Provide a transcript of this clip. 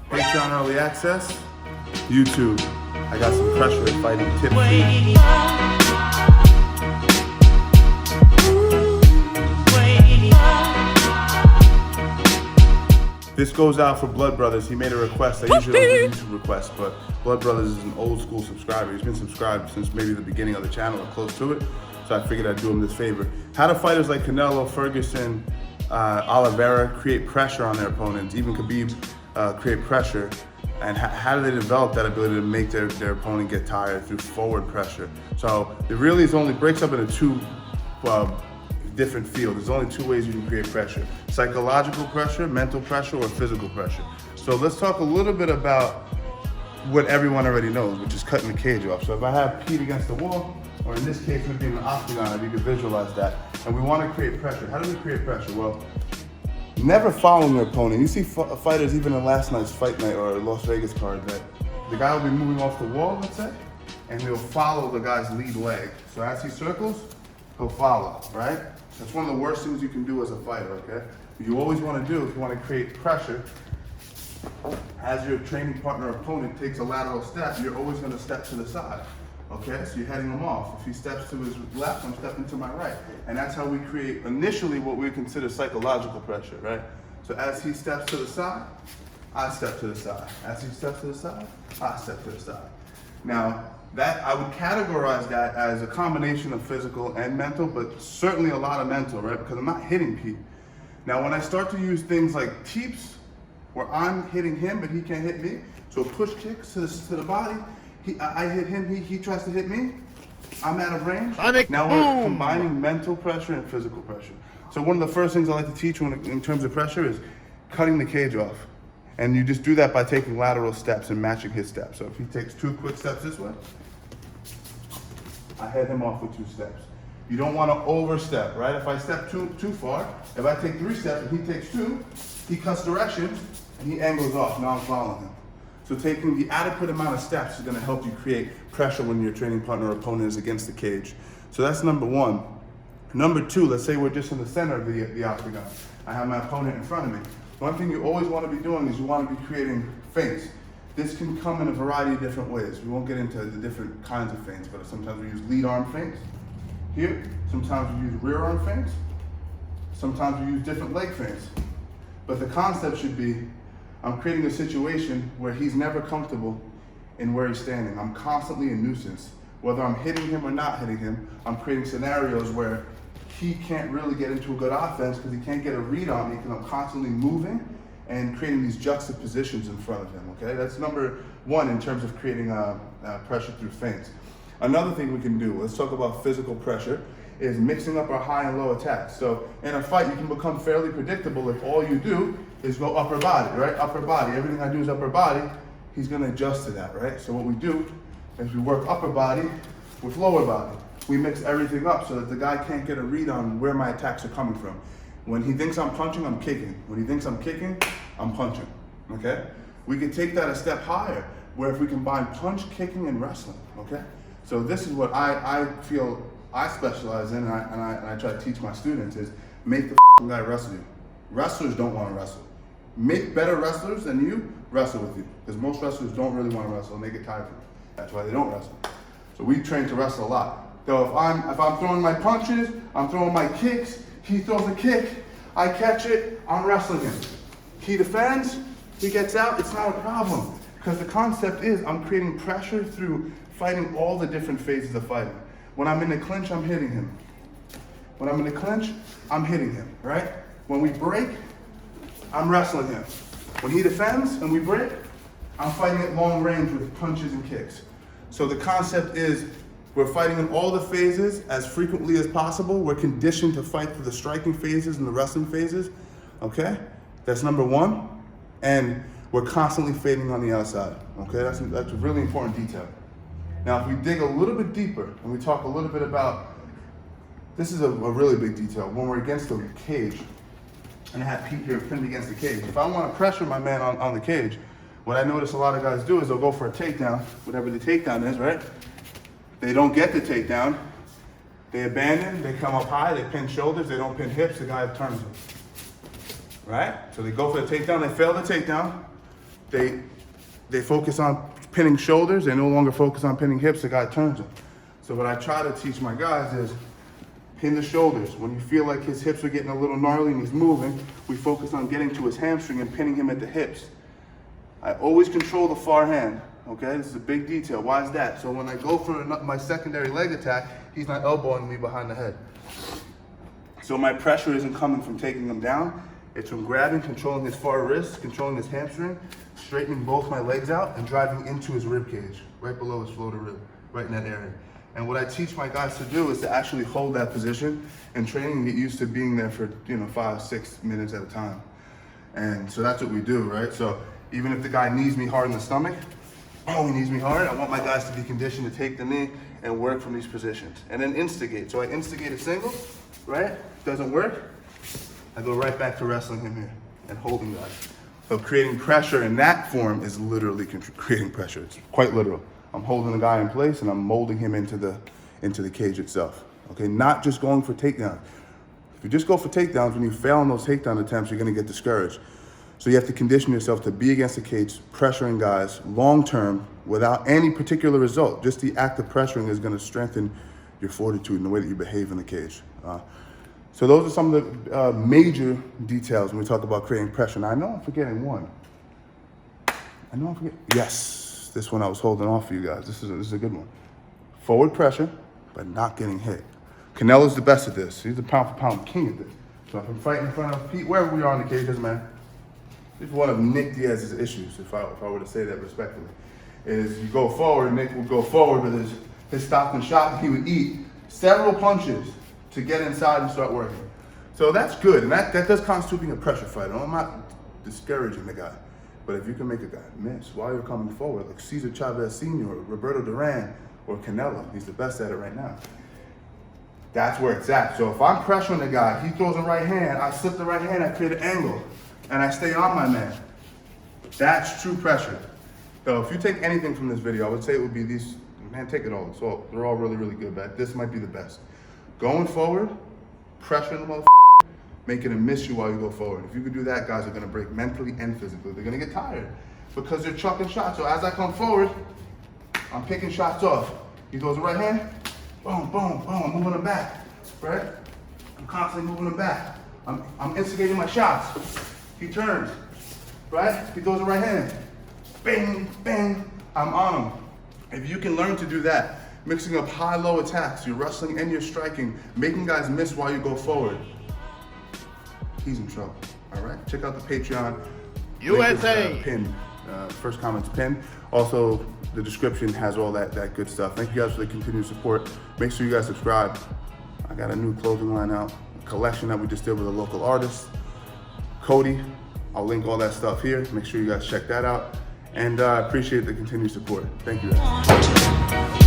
Patreon early access, YouTube. I got some pressure and fighting tips. This goes out for Blood Brothers. He made a request. I usually don't do YouTube requests, but Blood Brothers is an old school subscriber. He's been subscribed since maybe the beginning of the channel or close to it. So I figured I'd do him this favor. How do fighters like Canelo, Ferguson, Oliveira create pressure on their opponents? Even Khabib create pressure. And how do they develop that ability to make their opponent get tired through forward pressure? So it really only breaks up into two different fields. There's only two ways you can create pressure: psychological pressure, mental pressure, or physical pressure. So let's talk a little bit about what everyone already knows, which is cutting the cage off. So if I have Pete against the wall, or in this case, it would be an octagon, if you could visualize that, and we want to create pressure. How do we create pressure? Well, never following your opponent. You see fighters, even in last night's fight night or Las Vegas card, that the guy will be moving off the wall, let's say, and he'll follow the guy's lead leg. So as he circles, he'll follow, right? That's one of the worst things you can do as a fighter, okay? What you always want to do if you want to create pressure, as your training partner or opponent takes a lateral step, you're always going to step to the side, okay? So you're heading him off. If he steps to his left, I'm stepping to my right. And that's how we create initially what we consider psychological pressure, right? So as he steps to the side, I step to the side. As he steps to the side, I step to the side. Now, that I would categorize that as a combination of physical and mental, but certainly a lot of mental, right? Because I'm not hitting Pete. Now, when I start to use things like teeps, where I'm hitting him, but he can't hit me, so push kicks to the body, I hit him, he tries to hit me, I'm out of range. Now we're combining mental pressure and physical pressure. So one of the first things I like to teach in terms of pressure is cutting the cage off. And you just do that by taking lateral steps and matching his steps. So if he takes 2 quick steps this way, I head him off with 2 steps. You don't want to overstep, right? If I step too far, if I take 3 steps and he takes 2, he cuts direction and he angles off. Now I'm following him. So taking the adequate amount of steps is going to help you create pressure when your training partner or opponent is against the cage. So that's number 1. Number 2, let's say we're just in the center of the octagon. I have my opponent in front of me. One thing you always want to be doing is you want to be creating feints. This can come in a variety of different ways. We won't get into the different kinds of feints, but sometimes we use lead arm feints here. Sometimes we use rear arm feints. Sometimes we use different leg feints. But the concept should be, I'm creating a situation where he's never comfortable in where he's standing. I'm constantly a nuisance. Whether I'm hitting him or not hitting him, I'm creating scenarios where he can't really get into a good offense because he can't get a read on me because I'm constantly moving and creating these juxtapositions in front of him, okay? That's number 1 in terms of creating pressure through feints. Another thing we can do, let's talk about physical pressure, is mixing up our high and low attacks. So in a fight, you can become fairly predictable if all you do is go upper body, right? Upper body, everything I do is upper body, he's gonna adjust to that, right? So what we do is we work upper body with lower body. We mix everything up so that the guy can't get a read on where my attacks are coming from. When he thinks I'm punching, I'm kicking. When he thinks I'm kicking, I'm punching, okay? We could take that a step higher, where if we combine punch, kicking, and wrestling, okay? So this is what I feel I specialize in, and I try to teach my students, is make the guy wrestle you. Wrestlers don't want to wrestle. Make better wrestlers than you wrestle with you, because most wrestlers don't really want to wrestle, and they get tired of it. That's why they don't wrestle. So we train to wrestle a lot. So if I'm throwing my punches, I'm throwing my kicks, he throws a kick, I catch it, I'm wrestling him. He defends, he gets out, it's not a problem. Because the concept is I'm creating pressure through fighting all the different phases of fighting. When I'm in the clinch, I'm hitting him. When I'm in the clinch, I'm hitting him, right? When we break, I'm wrestling him. When he defends and we break, I'm fighting at long range with punches and kicks. So the concept is we're fighting in all the phases as frequently as possible. We're conditioned to fight through the striking phases and the wrestling phases, okay? That's number 1. And we're constantly fading on the outside, okay? That's a really important detail. Now, if we dig a little bit deeper and we talk a little bit about, this is a really big detail. When we're against the cage, and I have Pete here pinned against the cage. If I want to pressure my man on the cage, what I notice a lot of guys do is they'll go for a takedown, whatever the takedown is, right? They don't get the takedown. They abandon, they come up high, they pin shoulders, they don't pin hips, the guy turns them. Right? So they go for the takedown, they fail the takedown. they focus on pinning shoulders, they no longer focus on pinning hips, the guy turns them. So what I try to teach my guys is pin the shoulders. When you feel like his hips are getting a little gnarly and he's moving, we focus on getting to his hamstring and pinning him at the hips. I always control the far hand, okay? This is a big detail. Why is that? So when I go for my secondary leg attack, he's not elbowing me behind the head. So my pressure isn't coming from taking him down. It's from grabbing, controlling his far wrist, controlling his hamstring, straightening both my legs out, and driving into his rib cage, right below his floater rib, right in that area. And what I teach my guys to do is to actually hold that position and training, get used to being there for 5-6 minutes at a time. And so that's what we do, right? So even if the guy knees me hard in the stomach, he knees me hard, I want my guys to be conditioned to take the knee and work from these positions. And then instigate. So I instigate a single, right? Doesn't work, I go right back to wrestling him here and holding guys. So creating pressure in that form is literally creating pressure. It's quite literal. I'm holding the guy in place and I'm molding him into the cage itself. Okay, not just going for takedowns. If you just go for takedowns, when you fail on those takedown attempts, you're gonna get discouraged. So you have to condition yourself to be against the cage, pressuring guys long-term without any particular result. Just the act of pressuring is gonna strengthen your fortitude and the way that you behave in the cage. So those are some of the major details when we talk about creating pressure. Now I know I'm forgetting one. Yes, this one I was holding off for you guys. This is a good one. Forward pressure, but not getting hit. Canelo's the best at this. He's the pound for pound king at this. So if I'm fighting in front of Pete, wherever we are in the cage, doesn't matter. This is one of Nick Diaz's issues, if I were to say that respectfully, is you go forward, Nick would go forward with his stop and shot, he would eat several punches to get inside and start working. So that's good, and that does constitute being a pressure fighter. I'm not discouraging the guy, but if you can make a guy miss while you're coming forward, like Cesar Chavez Sr., Roberto Duran, or Canelo, he's the best at it right now. That's where it's at. So if I'm pressuring the guy, he throws a right hand, I slip the right hand, I create an angle, and I stay on my man. That's true pressure. So if you take anything from this video, I would say it would be these, man, take it all. So they're all really, really good, but this might be the best. Going forward, pressuring the motherfucker, making him miss you while you go forward. If you could do that, guys are gonna break mentally and physically. They're gonna get tired because they're chucking shots. So as I come forward, I'm picking shots off. He goes right hand, boom, boom, boom, I'm moving him back, right? I'm constantly moving him back. I'm instigating my shots. He turns, right? He throws a right hand, bang, bang, I'm on him. If you can learn to do that, mixing up high-low attacks, you're wrestling and you're striking, making guys miss while you go forward, he's in trouble, all right? Check out the Patreon. USA! Pinned. First comment's pinned. Also, the description has all that good stuff. Thank you guys for the continued support. Make sure you guys subscribe. I got a new clothing line out, a collection that we just did with a local artist, Cody. I'll link all that stuff here. Make sure you guys check that out. And I appreciate the continued support. Thank you guys.